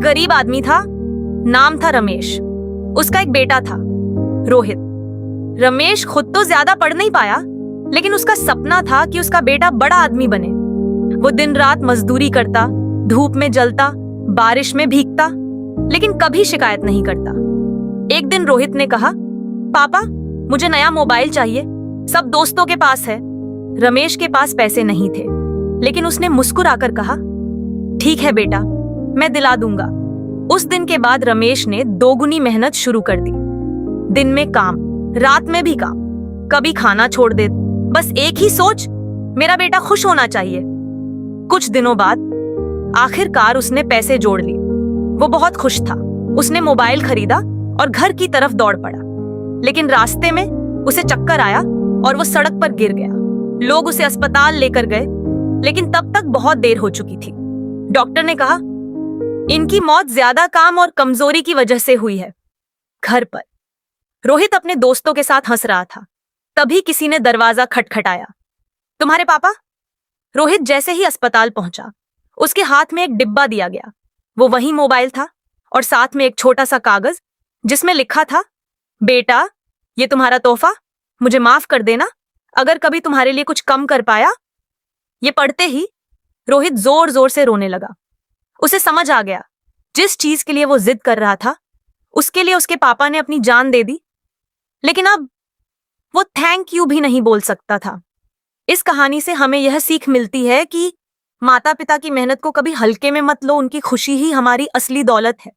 गरीब आदमी था, नाम था रमेश। उसका एक बेटा था, रोहित। रमेश खुद तो ज्यादा पढ़ नहीं पाया, लेकिन उसका सपना था कि उसका बेटा बड़ा आदमी बने। वो दिन रात मजदूरी करता, धूप में जलता, बारिश में भीगता, लेकिन कभी शिकायत नहीं करता। एक दिन रोहित ने कहा, पापा मुझे नया मोबाइल चाहिए, सब दोस्तों के पास है। रमेश के पास पैसे नहीं थे, लेकिन उसने मुस्कुराकर कहा, ठीक है बेटा, मैं दिला दूंगा। उस दिन के बाद रमेश ने दोगुनी मेहनत शुरू कर दी। दिन में काम, रात में भी काम, कभी खाना छोड़ दे, बस एक ही सोच, मेरा बेटा खुश होना चाहिए। कुछ दिनों बाद आखिरकार उसने पैसे जोड़ लिए। वो बहुत खुश था। उसने मोबाइल खरीदा और घर की तरफ दौड़ पड़ा, लेकिन रास्ते में उसे चक्कर आया और वो सड़क पर गिर गया। लोग उसे अस्पताल लेकर गए, लेकिन तब तक बहुत देर हो चुकी थी। डॉक्टर ने कहा, इनकी मौत ज्यादा काम और कमजोरी की वजह से हुई है। घर पर रोहित अपने दोस्तों के साथ हंस रहा था, तभी किसी ने दरवाजा खटखटाया। तुम्हारे पापा? रोहित जैसे ही अस्पताल पहुंचा, उसके हाथ में एक डिब्बा दिया गया। वो वही मोबाइल था और साथ में एक छोटा सा कागज जिसमें लिखा था, बेटा ये तुम्हारा तोहफा, मुझे माफ कर देना अगर कभी तुम्हारे लिए कुछ कम कर पाया। ये पढ़ते ही रोहित जोर जोर से रोने लगा। उसे समझ आ गया, जिस चीज के लिए वो जिद कर रहा था, उसके लिए उसके पापा ने अपनी जान दे दी, लेकिन अब वो थैंक यू भी नहीं बोल सकता था। इस कहानी से हमें यह सीख मिलती है कि माता पिता की मेहनत को कभी हल्के में मत लो, उनकी खुशी ही हमारी असली दौलत है।